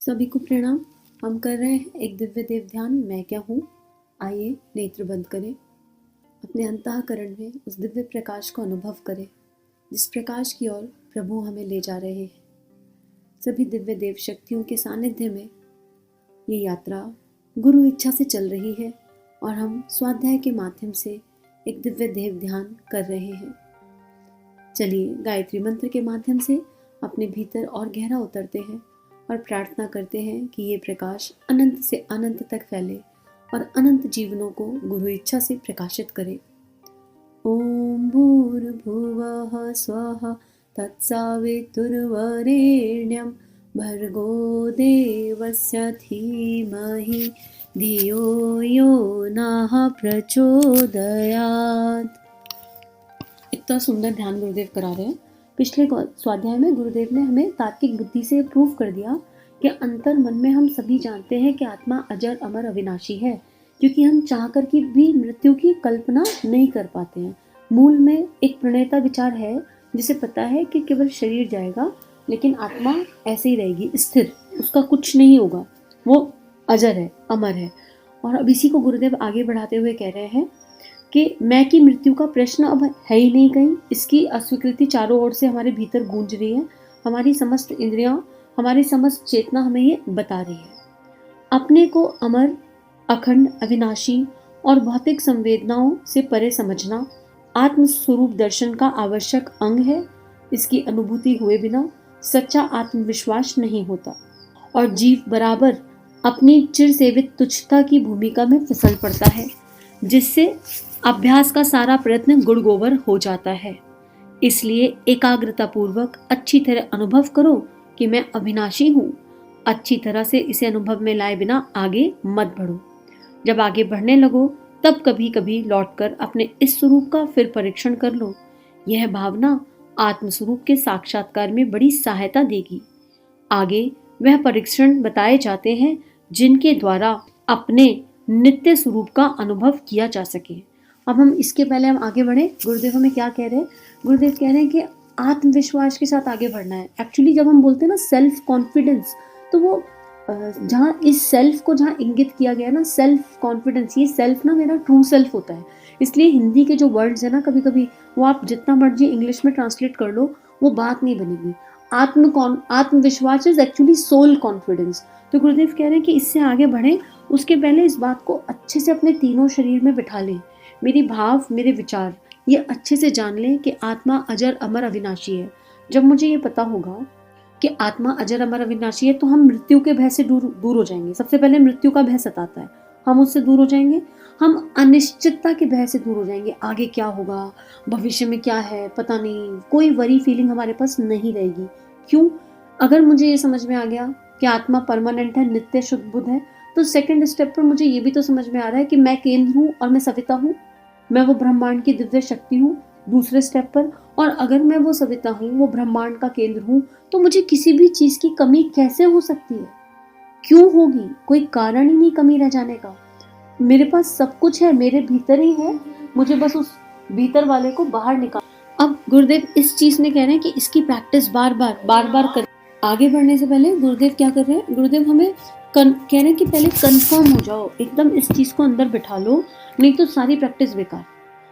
सभी को प्रणाम। हम कर रहे हैं एक दिव्य देव ध्यान। मैं क्या हूँ। आइए नेत्र बंद करें। अपने अंतःकरण में उस दिव्य प्रकाश को अनुभव करें जिस प्रकाश की ओर प्रभु हमें ले जा रहे हैं। सभी दिव्य देव शक्तियों के सानिध्य में ये यात्रा गुरु इच्छा से चल रही है और हम स्वाध्याय के माध्यम से एक दिव्य देव ध्यान कर रहे हैं। चलिए गायत्री मंत्र के माध्यम से अपने भीतर और गहरा उतरते हैं और प्रार्थना करते हैं कि ये प्रकाश अनंत से अनंत तक फैले और अनंत जीवनों को गुरु इच्छा से प्रकाशित करे। ओम भूर्भुवः स्वः तत्सवितुर्वरेण्यं भर्गो देवस्य धीमहि धियो यो नः प्रचोदयात्। इतना सुंदर ध्यान गुरुदेव करा रहे हैं। पिछले स्वाध्याय में गुरुदेव ने हमें तार्किक बुद्धि से प्रूव कर दिया कि अंतर मन में हम सभी जानते हैं कि आत्मा अजर अमर अविनाशी है, क्योंकि हम चाहकर की भी मृत्यु की कल्पना नहीं कर पाते हैं। मूल में एक प्रणेता विचार है जिसे पता है कि केवल शरीर जाएगा लेकिन आत्मा ऐसे ही रहेगी स्थिर, उसका कुछ नहीं होगा, वो अजर है, अमर है। और अब इसी को गुरुदेव आगे बढ़ाते हुए कह रहे हैं कि मैं की मृत्यु का प्रश्न अब है ही नहीं कहीं। इसकी अस्वीकृति चारों ओर से हमारे भीतर गूंज रही है। हमारी समस्त इंद्रियां, हमारी समस्त चेतना हमें ये बता रही है। अपने को अमर, अखंड, अविनाशी और भौतिक संवेदनाओं से परे समझना आत्म स्वरूप दर्शन का आवश्यक अंग है। इसकी अनुभूति हुए बिना सच्चा आत्मविश्वास नहीं होता और जीव बराबर अपनी चिर सेवित तुच्छता की भूमिका में फिसल पड़ता है, जिससे अभ्यास का सारा प्रयत्न गुड़ गोबर हो जाता है। इसलिए एकाग्रता पूर्वक अच्छी तरह अनुभव करो कि मैं अविनाशी हूँ। अच्छी तरह से इसे अनुभव में लाए बिना आगे मत बढ़ो। जब आगे बढ़ने लगो तब कभी कभी लौटकर अपने इस स्वरूप का फिर परीक्षण कर लो। यह भावना आत्मस्वरूप के साक्षात्कार में बड़ी सहायता देगी। आगे वह परीक्षण बताए जाते हैं जिनके द्वारा अपने नित्य स्वरूप का अनुभव किया जा सके। अब हम इसके पहले हम आगे बढ़े। गुरुदेव हमें क्या कह रहे हैं? गुरुदेव कह रहे हैं कि आत्मविश्वास के साथ आगे बढ़ना है। एक्चुअली जब हम बोलते हैं ना सेल्फ कॉन्फिडेंस, तो वो जहाँ इस सेल्फ को जहाँ इंगित किया गया ना, सेल्फ कॉन्फिडेंस, ये सेल्फ ना मेरा ट्रू सेल्फ होता है। इसलिए हिंदी के जो वर्ड्स है ना, कभी कभी वो आप जितना मर्जी इंग्लिश में ट्रांसलेट कर लो वो बात नहीं बनेगी। आत्मविश्वास इज एक्चुअली सोल कॉन्फिडेंस। तो गुरुदेव कह रहे हैं कि इससे आगे बढ़े उसके पहले इस बात को अच्छे से अपने तीनों शरीर में बिठा लें। मेरी भाव, मेरे विचार ये अच्छे से जान लें कि आत्मा अजर अमर अविनाशी है। जब मुझे ये पता होगा कि आत्मा अजर अमर अविनाशी है तो हम मृत्यु के भय से दूर हो जाएंगे। सबसे पहले मृत्यु का भय सताता है, हम उससे दूर हो जाएंगे। हम अनिश्चितता के भय से दूर हो जाएंगे। आगे क्या होगा, भविष्य में क्या है पता नहीं, कोई वरी फीलिंग हमारे पास नहीं रहेगी। क्यों? अगर मुझे ये समझ में आ गया कि आत्मा परमानेंट है, नित्य शुद्ध बुद्ध है, तो सेकंड स्टेप पर मुझे ये भी तो समझ में आ रहा है कि मैं केंद्र हूँ और मैं सविता हूँ, मैं वो ब्रह्मांड की दिव्य शक्ति हूँ दूसरे स्टेप पर। और अगर मैं वो सविता हूँ, वो ब्रह्मांड का केंद्र हूँ, तो मुझे किसी भी चीज की कमी कैसे हो सकती है? क्यों होगी? कोई कारण ही नहीं कमी रह जाने का। मेरे पास सब कुछ है, मेरे भीतर ही है, मुझे बस उस भीतर वाले को बाहर निकाल। अब गुरुदेव इस चीज में कह रहे हैं कि इसकी प्रैक्टिस बार बार कर। आगे बढ़ने से पहले गुरुदेव क्या कर रहे हैं? गुरुदेव हमें कह रहे हैं कि पहले कंफर्म हो जाओ, एकदम इस चीज को अंदर बिठा लो, नहीं तो सारी प्रैक्टिस बेकार।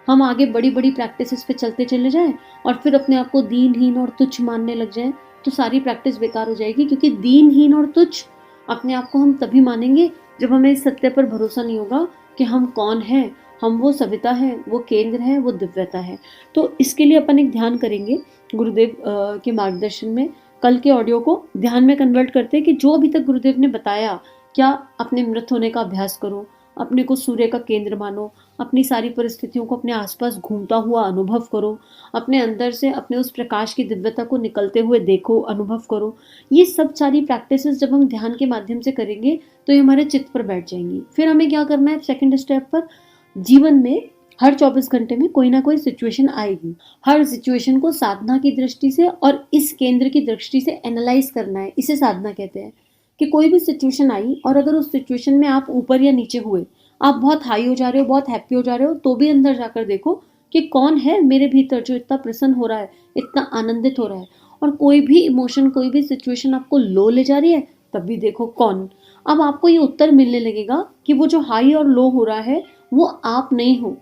हम आगे बड़ी बड़ी प्रैक्टिस पे चलते चले जाएं और फिर अपने आप को दीनहीन और तुच्छ मानने लग जाएं तो सारी प्रैक्टिस बेकार हो जाएगी। क्योंकि दीनहीन और तुच्छ अपने आप को हम तभी मानेंगे जब हमें इस सत्य पर भरोसा नहीं होगा कि हम कौन हैं। हम वो सविता है, वो केंद्र है, वो दिव्यता है। तो इसके लिए अपन एक ध्यान करेंगे गुरुदेव के मार्गदर्शन में। कल के ऑडियो को ध्यान में कन्वर्ट करते हैं कि जो अभी तक गुरुदेव ने बताया, क्या अपने मृत होने का अभ्यास करो, अपने को सूर्य का केंद्र मानो, अपनी सारी परिस्थितियों को अपने आसपास घूमता हुआ अनुभव करो, अपने अंदर से अपने उस प्रकाश की दिव्यता को निकलते हुए देखो, अनुभव करो। ये सब सारी प्रैक्टिसेस जब हम ध्यान के माध्यम से करेंगे तो ये हमारे चित्त पर बैठ जाएंगी। फिर हमें क्या करना है? सेकंड स्टेप पर जीवन में हर 24 घंटे में कोई ना कोई सिचुएशन आएगी। हर सिचुएशन को साधना की दृष्टि से और इस केंद्र की दृष्टि से एनालाइज करना है। इसे साधना कहते हैं। कि कोई भी सिचुएशन आई और अगर उस सिचुएशन में आप ऊपर या नीचे हुए, आप बहुत हाई हो जा रहे हो, बहुत हैप्पी हो जा रहे हो, तो भी अंदर जाकर देखो कि कौन है मेरे भीतर जो इतना प्रसन्न हो रहा है, इतना आनंदित हो रहा है। और कोई भी इमोशन, कोई भी सिचुएशन आपको लो ले जा रही है तब भी देखो कौन। अब आपको ये उत्तर मिलने लगेगा कि वो जो हाई और लो हो रहा है वो आप नहीं हो।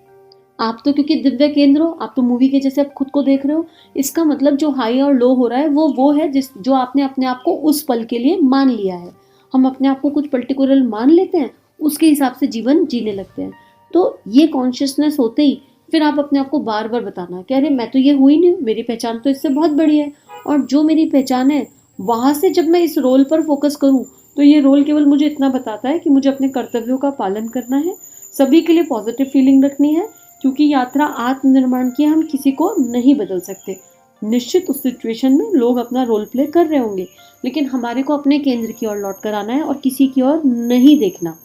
आप तो क्योंकि दिव्य केंद्र हो, आप तो मूवी के जैसे आप खुद को देख रहे हो। इसका मतलब जो हाई और लो हो रहा है वो है जिस जो आपने अपने आप को उस पल के लिए मान लिया है। हम अपने आप को कुछ पर्टिकुलर मान लेते हैं, उसके हिसाब से जीवन जीने लगते हैं। तो ये कॉन्शियसनेस होते ही फिर आप अपने आप को बार बार बताना कि अरे मैं तो ये हुई नहीं, मेरी पहचान तो इससे बहुत बड़ी है। और जो मेरी पहचान है वहां से जब मैं इस रोल पर फोकस करूं तो ये रोल केवल मुझे इतना बताता है कि मुझे अपने कर्तव्यों का पालन करना है, सभी के लिए पॉजिटिव फीलिंग रखनी है, क्योंकि यात्रा आत्मनिर्माण की है, हम किसी को नहीं बदल सकते। निश्चित उस सिचुएशन में लोग अपना रोल प्ले कर रहे होंगे, लेकिन हमारे को अपने केंद्र की ओर लौट कर आना है और किसी की ओर नहीं देखना।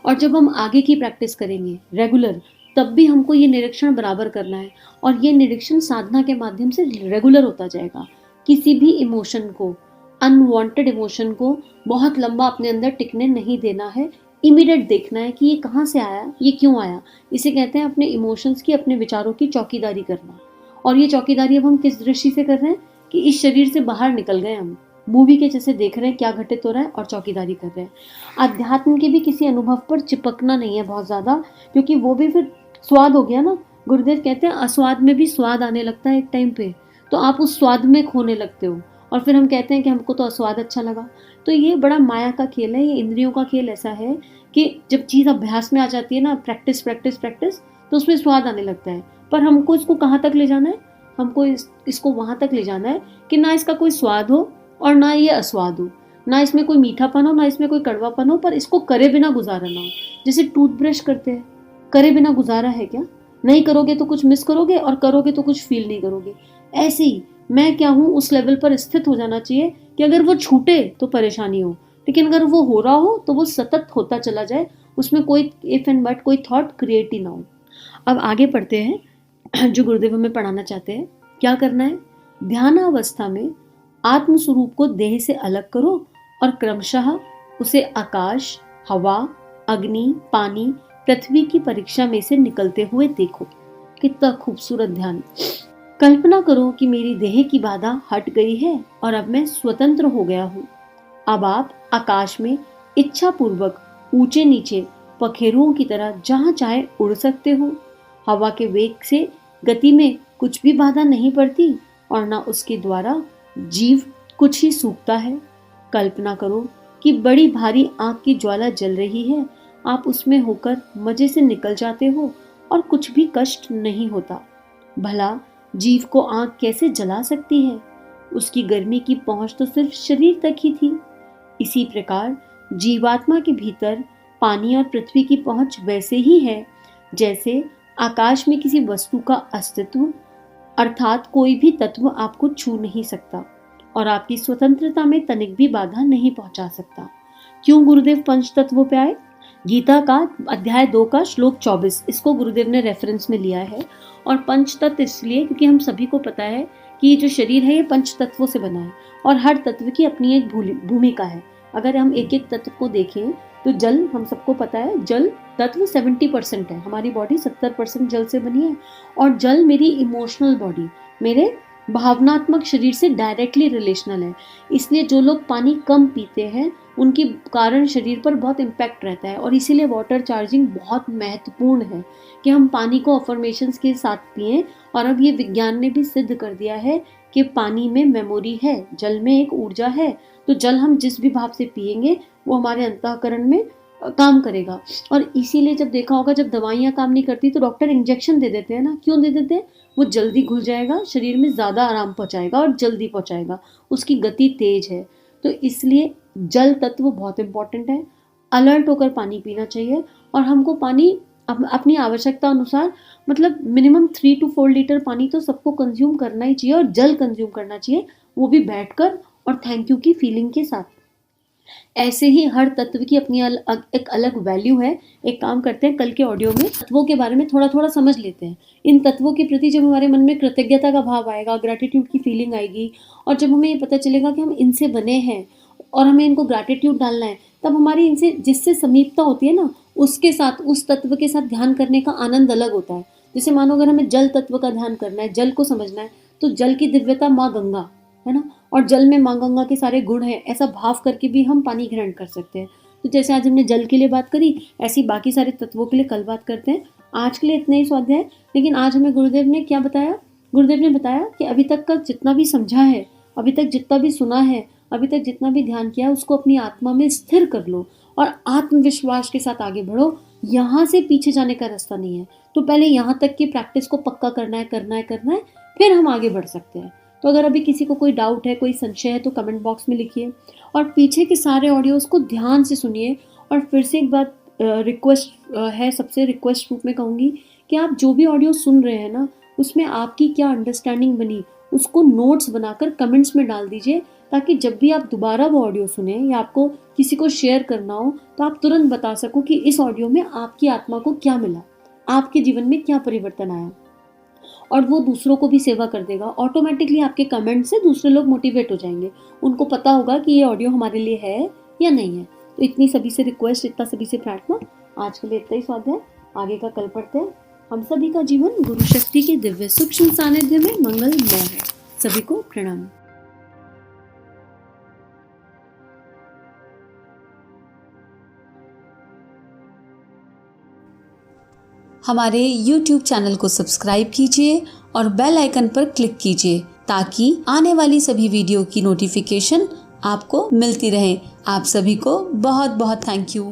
और जब हम आगे की प्रैक्टिस करेंगे रेगुलर, तब भी हमको ये निरीक्षण बराबर करना है। और ये निरीक्षण साधना के माध्यम से रेगुलर होता जाएगा। किसी भी इमोशन को, अनवांटेड इमोशन को बहुत लंबा अपने अंदर टिकने नहीं देना है। इमीडिएट देखना है कि ये कहाँ से आया, ये क्यों आया। इसे कहते हैं अपने इमोशंस की, अपने विचारों की चौकीदारी करना। और ये चौकीदारी अब हम किस दृष्टि से कर रहे हैं कि इस शरीर से बाहर निकल गए, हम मूवी के जैसे देख रहे हैं क्या घटित हो रहा है और चौकीदारी कर रहे हैं। अध्यात्म के भी किसी अनुभव पर चिपकना नहीं है बहुत ज़्यादा, क्योंकि वो भी फिर स्वाद हो गया ना। गुरुदेव कहते हैं अस्वाद में भी स्वाद आने लगता है एक टाइम पे, तो आप उस स्वाद में खोने लगते हो। और फिर हम कहते हैं कि हमको तो अस्वाद अच्छा लगा। तो ये बड़ा माया का खेल है, ये इंद्रियों का खेल ऐसा है कि जब चीज़ अभ्यास में आ जाती है ना, प्रैक्टिस प्रैक्टिस प्रैक्टिस, तो उसमें स्वाद आने लगता है। पर हमको इसको कहाँ तक ले जाना है, हमको इसको वहाँ तक ले जाना है कि ना इसका कोई स्वाद हो और ना ये अस्वाद हो, ना इसमें कोई मीठापन हो, ना इसमें कोई कड़वापन हो, पर इसको करे बिना गुजारा ना हो। जैसे टूथब्रश करते हैं, करे बिना गुजारा है क्या? नहीं करोगे तो कुछ मिस करोगे और करोगे तो कुछ फील नहीं करोगे। ऐसे ही मैं क्या हूँ उस लेवल पर स्थित हो जाना चाहिए कि अगर वो छूटे तो परेशानी हो, लेकिन अगर वो हो रहा हो तो वो सतत होता चला जाए, उसमें कोई इफ एंड बट, कोई थॉट क्रिएट ही ना हो। अब आगे पढ़ते हैं जो गुरुदेव हमें पढ़ाना चाहते हैं। क्या करना है? ध्यानावस्था में आत्म स्वरूप को देह से अलग करो और क्रमशः उसे आकाश, हवा, अग्नि, पानी, पृथ्वी की परीक्षा में से निकलते हुए देखो। कितना खूबसूरत ध्यान। कल्पना करो कि मेरी देह की बाधा हट गई है और अब मैं स्वतंत्र हो गया हूँ। अब आप आकाश में इच्छा पूर्वक ऊंचे नीचे पखेरुओं की तरह जहां चाहे उड़ सकते हो। हवा के वेग से गति में कुछ भी बाधा नहीं पड़ती और ना उसके द्वारा जीव कुछ ही सूखता है। कल्पना करो कि बड़ी भारी आग की ज्वाला जल रही है, आप उसमें होकर मजे से निकल जाते हो और कुछ भी कष्ट नहीं होता। भला जीव को आग कैसे जला सकती है? उसकी गर्मी की पहुंच तो सिर्फ शरीर तक ही थी। इसी प्रकार जीवात्मा के भीतर पानी और पृथ्वी की पहुंच वैसे ही है जैसे आकाश में किसी वस्तु का अस्तित्व, अर्थात कोई भी तत्व आपको छू नहीं सकता और आपकी स्वतंत्रता में तनिक भी बाधा नहीं पहुंचा सकता। क्यों गुरुदेव पंच तत्वों पे आए? गीता का अध्याय 2 का श्लोक 24, इसको गुरुदेव ने रेफरेंस में लिया है। और पंच तत्व इसलिए क्योंकि हम सभी को पता है कि ये जो शरीर है ये पंच तत्वों से बना है और हर तत्व की अपनी एक भूमिका है। अगर हम एक एक तत्व को देखें तो जल, हम सबको पता है जल तत्व 70% है, हमारी बॉडी 70% जल से बनी है। और जल मेरी इमोशनल बॉडी, मेरे भावनात्मक शरीर से डायरेक्टली रिलेशनल है। इसलिए जो लोग पानी कम पीते हैं उनके कारण शरीर पर बहुत इम्पैक्ट रहता है। और इसीलिए वाटर चार्जिंग बहुत महत्वपूर्ण है कि हम पानी को अफर्मेशंस के साथ पिएं। और अब ये विज्ञान ने भी सिद्ध कर दिया है कि पानी में मेमोरी है, जल में एक ऊर्जा है। तो जल हम जिस भी भाव से पिएंगे वो हमारे अंतःकरण में काम करेगा। और इसीलिए जब देखा होगा जब दवाइयाँ काम नहीं करती तो डॉक्टर इंजेक्शन दे देते हैं ना। क्यों दे देते हैं? वो जल्दी घुल जाएगा, शरीर में ज़्यादा आराम पहुँचाएगा और जल्दी पहुँचाएगा, उसकी गति तेज है। तो इसलिए जल तत्व बहुत इंपॉर्टेंट है। अलर्ट होकर पानी पीना चाहिए और हमको पानी अपनी आवश्यकता अनुसार, मतलब मिनिमम 3 to 4 लीटर पानी तो सबको कंज्यूम करना ही चाहिए। और जल कंज्यूम करना चाहिए, वो भी बैठकर और थैंक यू की फीलिंग के साथ। ऐसे ही हर तत्व की अपनी एक अलग वैल्यू है। एक काम करते हैं, कल के ऑडियो में तत्वों के बारे में थोड़ा थोड़ा समझ लेते हैं। इन तत्वों के प्रति जब हमारे मन में कृतज्ञता का भाव आएगा, ग्रैटिट्यूड की फीलिंग आएगी, और जब हमें ये पता चलेगा कि हम इनसे बने हैं और हमें इनको ग्रैटिट्यूड डालना है, तब हमारी इनसे जिससे समीपता होती है ना, उसके साथ, उस तत्व के साथ ध्यान करने का आनंद अलग होता है। जैसे मानो अगर हमें जल तत्व का ध्यान करना है, जल को समझना है, तो जल की दिव्यता माँ गंगा है ना। और जल में माँ गंगा के सारे गुण हैं, ऐसा भाव करके भी हम पानी ग्रहण कर सकते हैं। तो जैसे आज हमने जल के लिए बात करी, ऐसी बाकी सारे तत्वों के लिए कल बात करते हैं। आज के लिए इतना ही स्वाध्याय। लेकिन आज हमें गुरुदेव ने क्या बताया? गुरुदेव ने बताया कि अभी तक का जितना भी समझा है, अभी तक जितना भी सुना है, अभी तक जितना भी ध्यान किया, उसको अपनी आत्मा में स्थिर कर लो और आत्मविश्वास के साथ आगे बढ़ो। यहाँ से पीछे जाने का रास्ता नहीं है। तो पहले यहाँ तक की प्रैक्टिस को पक्का करना है, फिर हम आगे बढ़ सकते हैं। तो अगर अभी किसी को कोई डाउट है, कोई संशय है, तो कमेंट बॉक्स में लिखिए और पीछे के सारे ऑडियोज को ध्यान से सुनिए। और फिर से एक बात रिक्वेस्ट है, सबसे रिक्वेस्ट रूप में कहूँगी कि आप जो भी ऑडियो सुन रहे हैं ना, उसमें आपकी क्या अंडरस्टैंडिंग बनी, उसको नोट्स बनाकर कमेंट्स में डाल दीजिए, ताकि जब भी आप दोबारा वो ऑडियो सुने या आपको किसी को शेयर करना हो, तो आप तुरंत बता सको कि इस ऑडियो में आपकी आत्मा को क्या मिला, आपके जीवन में क्या परिवर्तन आया। और वो दूसरों को भी सेवा कर देगा। ऑटोमेटिकली आपके कमेंट से दूसरे लोग मोटिवेट हो जाएंगे, उनको पता होगा कि ये ऑडियो हमारे लिए है या नहीं है। तो इतनी सभी से रिक्वेस्ट, इतना सभी से प्रार्थना। आज के लिए इतना ही स्वाध्याय, आगे का कल पढ़ते हैं। हम सभी का जीवन गुरु शक्ति के दिव्य सूक्ष्म सानिध्य में मंगलमय है। सभी को प्रणाम। हमारे YouTube चैनल को सब्सक्राइब कीजिए और बेल आइकन पर क्लिक कीजिए ताकि आने वाली सभी वीडियो की नोटिफिकेशन आपको मिलती रहे। आप सभी को बहुत बहुत थैंक यू।